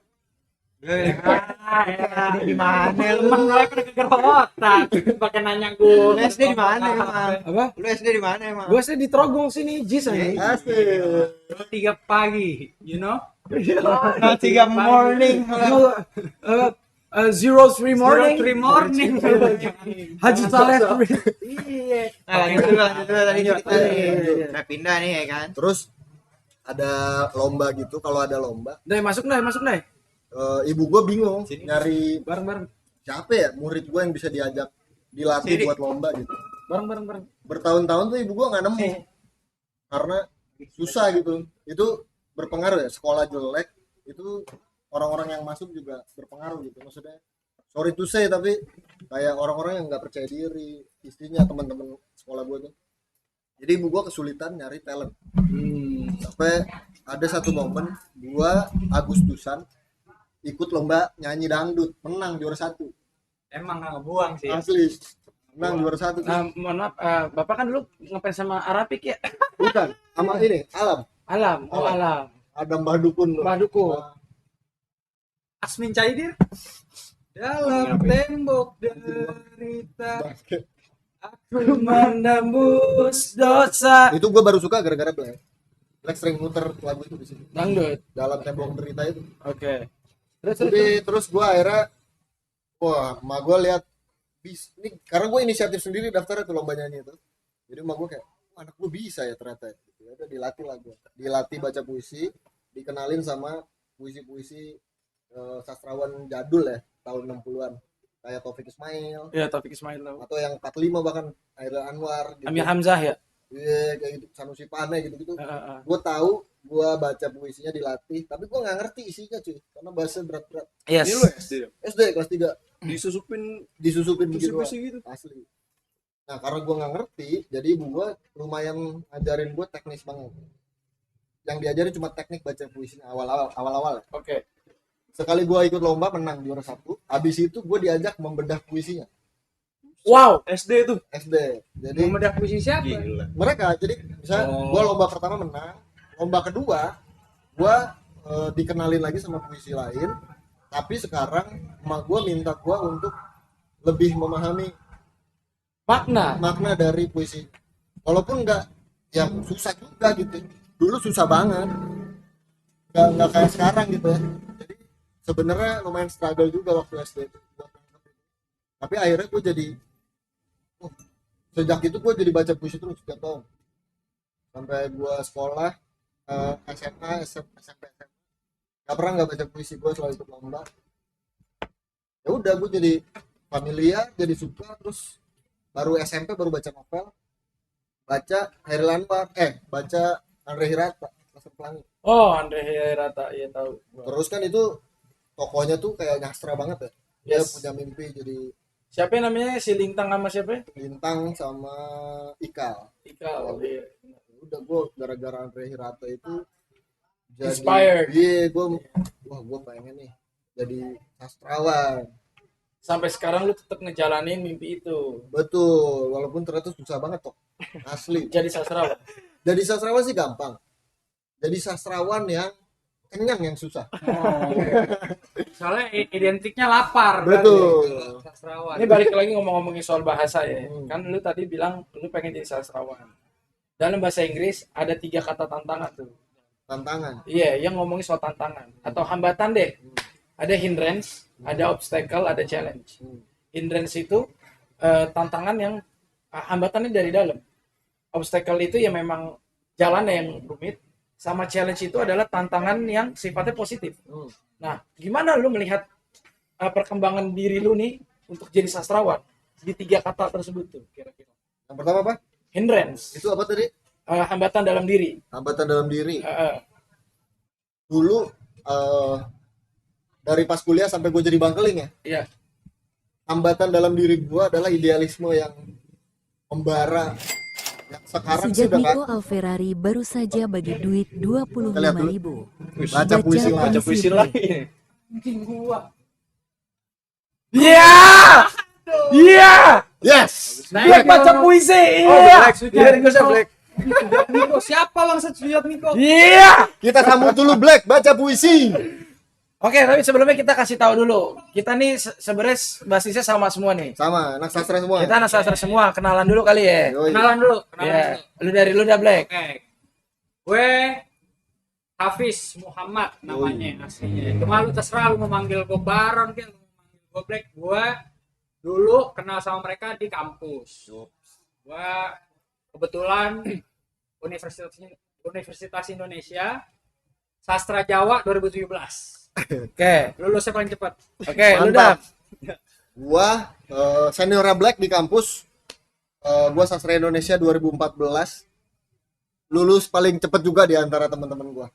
Di mana lu? Emang gue kena keger otak. Pakai nanya gue. Lu SD di mana emang? Apa? Lu SD di mana emang? Gue sih di Trogong sini, Jis aja. Asli. 3 pagi, you know? Nah, 3 morning. 03 morning. 3 morning. Haji Saleh. Iya. Nah, lanjut dulu tadi cerita. Iya. Udah pindah nih ya kan. Terus ada lomba gitu, kalau ada lomba Deh, masuk deh. ibu gue bingung nyari Bareng. siapa ya murid gue yang bisa diajak dilatih Sini. buat lomba gitu. Bareng. Bertahun-tahun tuh ibu gue nggak nemu karena susah gitu. Itu berpengaruh ya, sekolah jelek itu orang-orang yang masuk juga berpengaruh gitu. Maksudnya sorry to say, tapi kayak orang-orang yang nggak percaya diri, istrinya teman-teman sekolah gue tuh. Jadi ibu gue kesulitan nyari talent. Sampai ada satu momen gue Agustusan ikut lomba nyanyi dangdut, menang juara 1. Emang gak ngebuang sih. Asli menang juara 1. Mohon maaf, Bapak kan dulu ngefans sama Arapik ya? Bukan sama ini Alam Alam. Adam Badukun. Mbah Duku. Asmin Caidir. Dalam tembok derita aku Menembus dosa. Itu gue baru suka gara-gara Black sering muter lagu itu di sini. Dangdut. Dalam tembok derita itu. Oke. Terus gue akhirnya, wah, emak gue lihat Ini karena gue inisiatif sendiri daftarnya tuh lomba nyanyi itu. Jadi emak gue kayak, "Wah, anak gue bisa ya ternyata." Gitu. Ya udah dilatih lah gue. Dilatih baca puisi, dikenalin sama puisi-puisi sastrawan jadul ya tahun 60-an. Kayak Taufik Ismail Iya, Taufik Ismail tahu. atau yang 45 bahkan Hairil Anwar gitu. Amir Hamzah ya. Iya, kayak gitu, Sanusi Pane gitu-gitu. Heeh. Gue tahu, gue baca puisinya dilatih, tapi gue nggak ngerti isinya cuy, karena bahasa berat-berat. Yes. Ini lu SD ya? SD kelas 3 disusupin begitu puisi gitu. asli. Nah karena gue nggak ngerti, jadi ibu gue lumayan ngajarin gue teknis banget. Yang diajarin cuma teknik baca puisinya awal-awal ya. Oke. Sekali gue ikut lomba menang juara 1, habis itu gue diajak membedah puisinya Wow. SD tuh. SD. Jadi Membedah puisi siapa? Gila. mereka, jadi misalnya gue lomba pertama menang, lomba kedua gue dikenalin lagi sama puisi lain, tapi sekarang emak gue minta gue untuk lebih memahami makna dari puisi, walaupun nggak yang susah juga gitu. Dulu susah banget, nggak kayak sekarang gitu ya. Jadi sebenarnya lumayan struggle juga waktu SD itu. Tapi akhirnya gue jadi sejak itu gue jadi baca puisi terus setiap tahun sampai gue sekolah SMA SMP nggak pernah nggak baca puisi. Gue selalu ikut lomba. Ya udah gue jadi familiar, jadi suka. Terus baru SMP baru baca novel, baca Hairil Anwar, baca Andre Hirata, Laskar Pelangi. Oh, Andre Hirata, iya tahu. Terus kan itu tokohnya tuh kayak nyastra banget ya. Dia Yes. punya mimpi jadi Siapa yang namanya? Si Lintang sama siapa? bintang sama Ikal. Ikal. Iya. Udah gue gara-gara Andre Hirata itu jadi Inspired. iya gue pengen nih jadi sastrawan. Sampai sekarang lu tetap ngejalanin mimpi itu. Betul, walaupun ternyata susah banget toh. Asli. Jadi sastrawan. Jadi sastrawan sih gampang. Jadi sastrawan yang kenyang yang susah. Soalnya identiknya lapar. Betul. berarti. Sastrawan. Ini balik lagi ngomongin soal bahasa ya. Hmm. Kan lu tadi bilang lu pengen jadi sastrawan. Dalam bahasa Inggris ada 3 kata tantangan tuh. Tantangan. Iya, yang ngomongin soal tantangan atau hambatan deh. Ada hindrance, ada obstacle, ada challenge. Hindrance itu tantangan yang hambatannya dari dalam. Obstacle itu ya memang jalan yang rumit. Sama challenge itu adalah tantangan yang sifatnya positif. Nah, gimana lu melihat perkembangan diri lu nih untuk jadi sastrawan di 3 kata tersebut tuh kira-kira? Yang pertama apa? Hindrance, Itu apa tadi? hambatan dalam diri. Hambatan dalam diri. Eh, Dulu dari pas kuliah sampai gue jadi bangkeling ya. Iya. Hambatan dalam diri gue adalah idealisme yang membara. Yang sekarang sih Sejak udah Nico Alferari baru saja bagi duit 25.000. baca puisi Baca lagi. puisi lagi. Mungkin gua. Iya. Iya. Yes. Black baca puisi. Iya. Black. Niko siapa bangsat sujud Niko? Iya. Kita sambut dulu Black baca puisi. Oke, tapi sebelumnya kita kasih tahu dulu. Kita nih sebenarnya basisnya sama semua nih. Sama anak sastra semua. Kita anak sastra semua. Kenalan dulu kali ya. Yoi. Kenalan dulu. Iya. Lu dari lu dah Black. Oke. Gue Hafiz Muhammad namanya aslinya. Cuma lu terserah lu mau manggil gue Baron kan, lu mau manggil gue Black. Gue dulu kenal sama mereka di kampus. Gue kebetulan Universitas Indonesia Sastra Jawa 2017. Oke. Lulusnya paling cepat. Oke, lu dah. Gua senior Black di kampus. Gua sastra Indonesia 2014. Lulus paling cepet juga di antara teman-teman gua.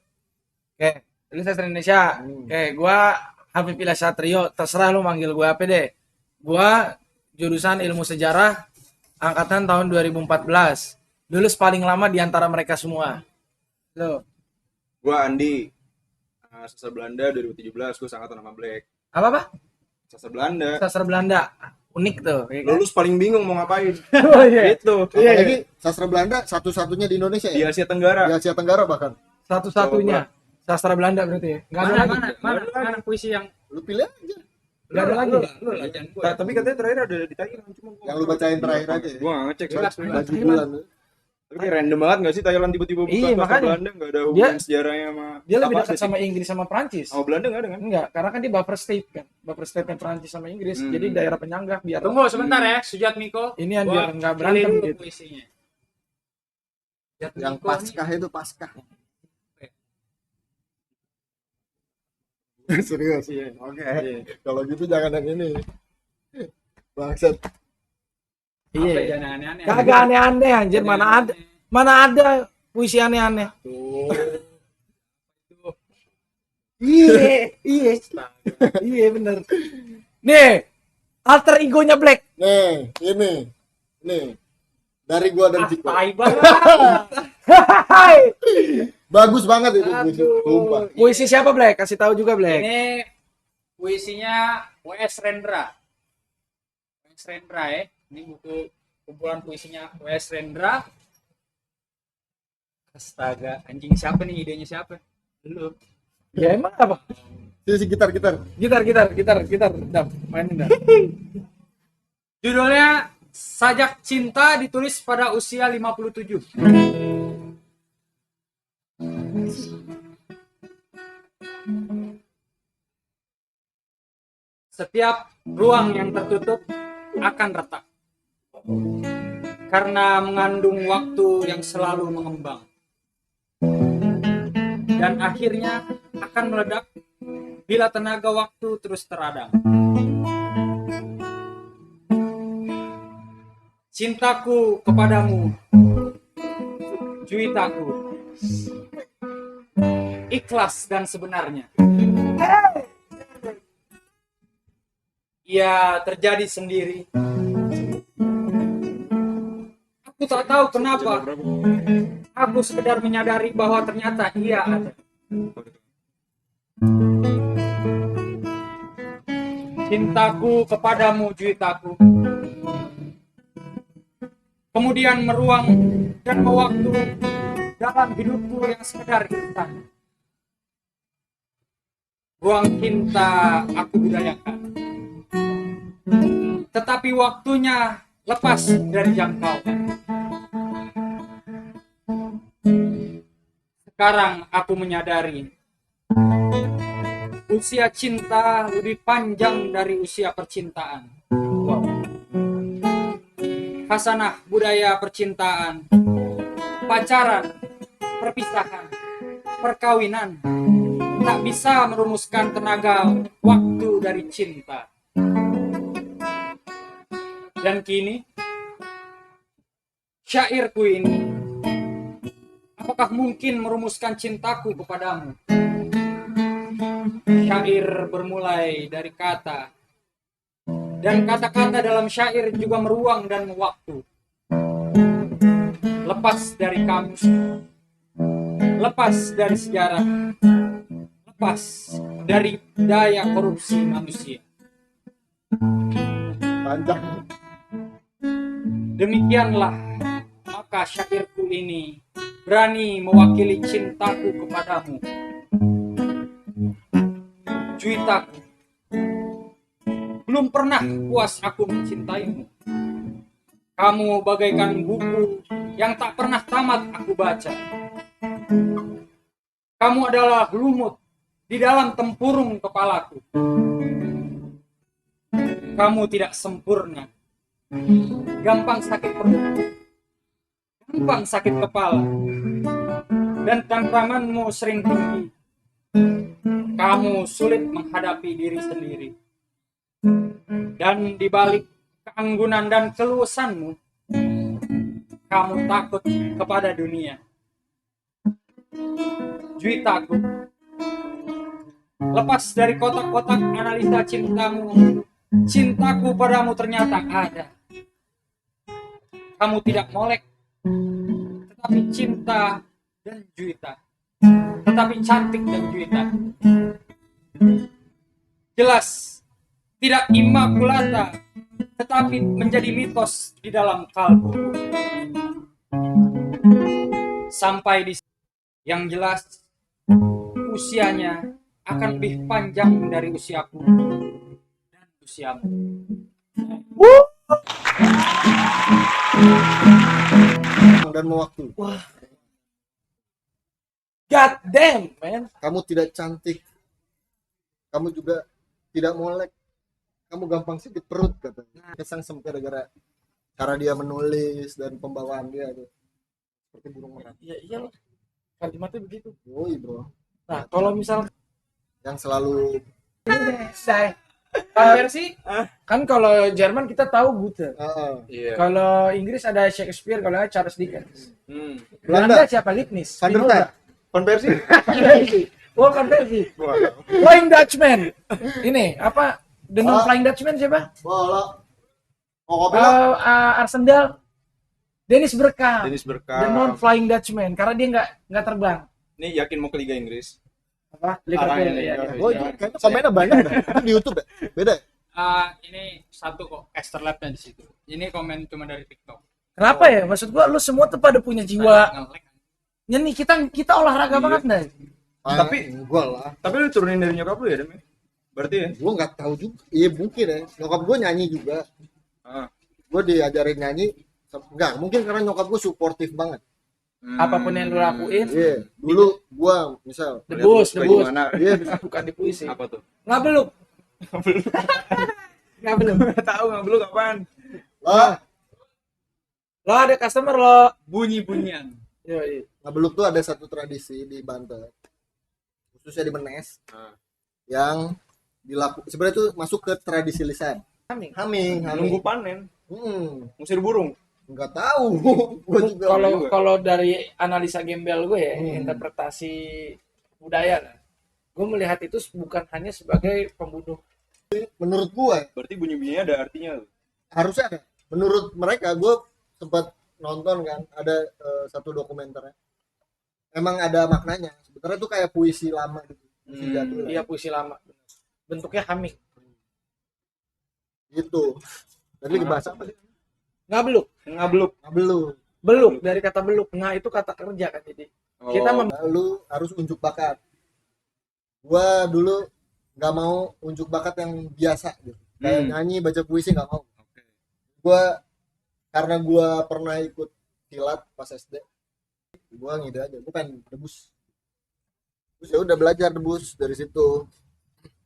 Oke, lu sastra Indonesia. Oke, gua Habib Ilham Satrio. Terserah lu manggil gua apa deh. Gua jurusan ilmu sejarah angkatan tahun 2014. Lulus paling lama di antara mereka semua. Lu. Gua Andi. Sastra Belanda 2017, gue sangkatan sama Black. Apa? Sastra Belanda. Sastra Belanda. Unik tuh. ya kan? Lulus paling bingung mau ngapain. Oh, iya. Gitu. Apalagi sastra Belanda satu-satunya di Indonesia Di ya. Asia Tenggara. Di Asia Tenggara bahkan. Satu-satunya. Sastra Belanda berarti ya. Enggak ada lagi. Mana puisi yang Lu pilih aja. Enggak ada lagi. lu lah jangan gue. Tapi katanya terakhir ada di Thailand, cuma gua Yang lu bacain terakhir aja ya. Gua nggak ngecek Jelas, soalnya. Baju bulan. Tapi kayak random banget nggak sih Thailand tiba-tiba buka Iya, sastra makanya. Belanda, nggak ada hubungan sejarahnya sama Dia lebih apa dekat ada sih? sama Inggris sama Prancis. Sama Belanda nggak ada kan? Enggak, karena kan dia buffer state kan. buffer state-nya Perancis sama Inggris. Jadi daerah penyangga biar Tunggu sebentar ya, Sujat Miko. ini yang Gua biar nggak berantem pilih dulu gitu. puisinya. Sujat Yang Miko Paskah itu Paskah. Serius. Iya. Oke. Kalau gitu jangan yang ini. Bangsat. nih, apa ya, Iya. jangan aneh-aneh. Kagak aneh-aneh anjir, mana ada puisi aneh-aneh. Tuh. Iya, iya. Iya bener. Nih, alter egonya Black. Nih, ini. Nih. Dari gua dan Ciko. Tai banget. Hai. Bagus banget itu puisi. Aduh. Sumpah. Puisi siapa Black? Kasih tahu juga Black. Ini puisinya W.S. Rendra. W.S. Rendra ya. Ini buku kumpulan puisinya W.S. Rendra. Astaga, anjing siapa nih, idenya siapa? Lu. Ya emang apa? Si gitar. Gitar. Dam, mainin dah. Judulnya Sajak Cinta, ditulis pada usia 57. Setiap ruang yang tertutup akan retak karena mengandung waktu yang selalu mengembang, dan akhirnya akan meledak bila tenaga waktu terus teradang. Cintaku kepadamu, juitaku, ikhlas dan sebenarnya. Ia terjadi sendiri. Aku tak tahu kenapa. Aku sekedar menyadari bahwa ternyata ia ada. Cintaku kepadamu, juitaku. Kemudian meruang dan mewaktu dalam hidupku yang sekedar instan. Ruang cinta aku budayakan, tetapi waktunya lepas dari jangkauan. Sekarang aku menyadari usia cinta lebih panjang dari usia percintaan. Hasanah budaya percintaan, pacaran, perpisahan, perkawinan tak bisa merumuskan tenaga waktu dari cinta. Dan kini, syairku ini, apakah mungkin merumuskan cintaku kepadamu? Syair bermulai dari kata, dan kata-kata dalam syair juga meruang dan mewaktu. Lepas dari kamus, lepas dari sejarah, lepas dari daya korupsi manusia. Panjang. Demikianlah maka syairku ini berani mewakili cintaku kepadamu, juitaku. Belum pernah puas aku mencintaimu. Kamu bagaikan buku yang tak pernah tamat aku baca. Kamu adalah lumut di dalam tempurung kepalaku. Kamu tidak sempurna. Gampang sakit perut, gampang sakit kepala, dan temperamentmu sering tinggi. Kamu sulit menghadapi diri sendiri. Dan di balik keanggunan dan keluasanmu, kamu takut kepada dunia. Juitaku, lepas dari kotak-kotak analisa cintamu, cintaku padamu ternyata ada. Kamu tidak molek, tetapi cinta dan juita, tetapi cantik dan juita. Jelas, tidak imakulata, tetapi menjadi mitos di dalam kalbu. Sampai di yang jelas, usianya akan lebih panjang dari usiaku dan usiamu. Dan mewaktu. God damn, man. Kamu tidak cantik. Kamu juga tidak molek. kamu gampang sakit perut katanya. Kesangsem gara-gara cara dia menulis dan pembawaan dia tuh seperti burung merak. Ya iyalah. Kalimatnya begitu. Yoi bro, Nah, kalau misal yang selalu saya versi kan kalau Jerman kita tahu Goethe. Iya. Kalau Inggris ada Shakespeare, kalau nggak Charles Dickens. Belanda Belanda siapa? Leibniz. Van der Spinoza. Tack konversi. Oh, konversi. Flying Dutchman. Ini apa? The Non-Flying Dutchman siapa? Bola Arsendal. Dennis Bergkamp. Dennis The Bergkamp. Non-Flying Dutchman karena dia nggak terbang. Ini yakin mau ke Liga Inggris. Apa? Liverpool Arahnya ya. Liga. Oh, kayaknya pemainnya banyak dah. Itu di YouTube ya? Beda ya? Ini satu kok Caster Lab-nya di situ. Ini komen cuma dari TikTok. Kenapa ya? Maksud gua lu semua tuh pada punya jiwa. Nge-lag. Ya nih kita olahraga banget dah. Tapi- gua lah. Tapi lu turunin dari nyokap lu ya, Dem? Berarti ya? Gua nggak tahu juga. Iya mungkin ya. Nyokap gua nyanyi juga. Ah. Gua diajarin nyanyi. Enggak, mungkin karena nyokap gua suportif banget. Apapun yang lu lakuin, Iya. Dulu gua misal. debus. Gimana? Iya. Bukan di puisi. Apa tuh? Ngabeluk. Ngabeluk. Tahu nggak belum kapan? Lah, Lo ada customer lo. Bunyi-bunyian. Yoi. Ngabeluk tuh ada satu tradisi di Banten. Khususnya di Menes. Yang sebenarnya tuh masuk ke tradisi lisan. Haming. Haming. Nunggu panen, ngusir burung. Nggak tahu. Gua juga. Kalau dari analisa gembel gue ya, interpretasi budaya lah. Gue melihat itu bukan hanya sebagai pembunuh. Menurut gua Berarti bunyi-bunyinya ada artinya. harusnya ada. Menurut mereka, gue sempat nonton kan, ada satu dokumenternya. Emang ada maknanya. Sebenarnya tuh kayak puisi lama gitu. Puisi jadul lah. Iya, puisi lama. Bentuknya haming. Gitu. Tadi bahasa apa sih? Ngabeluk. Ngabluk. Ngabeluk. Beluk dari kata beluk. Nah, itu kata kerja kan jadi. Kita Lu harus unjuk bakat. Gua dulu nggak mau unjuk bakat yang biasa gitu. Kayak nyanyi, baca puisi nggak mau. Gua karena gua pernah ikut silat pas SD. Gua ngide aja, gua pengen debus. Terus ya udah belajar debus dari situ.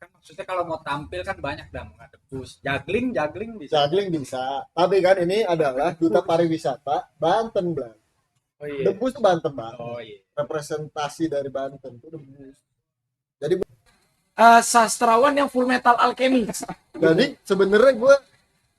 Kan maksudnya kalau mau tampil kan banyak dah, mau debus. Juggling bisa. Juggling bisa. Tapi kan ini adalah duta pariwisata Banten, Bang. Oh iya. Debus tuh Banten, Bang. Oh iya. Representasi dari Banten tuh debus. Jadi Sastrawan yang full metal alchemist. sebenarnya gue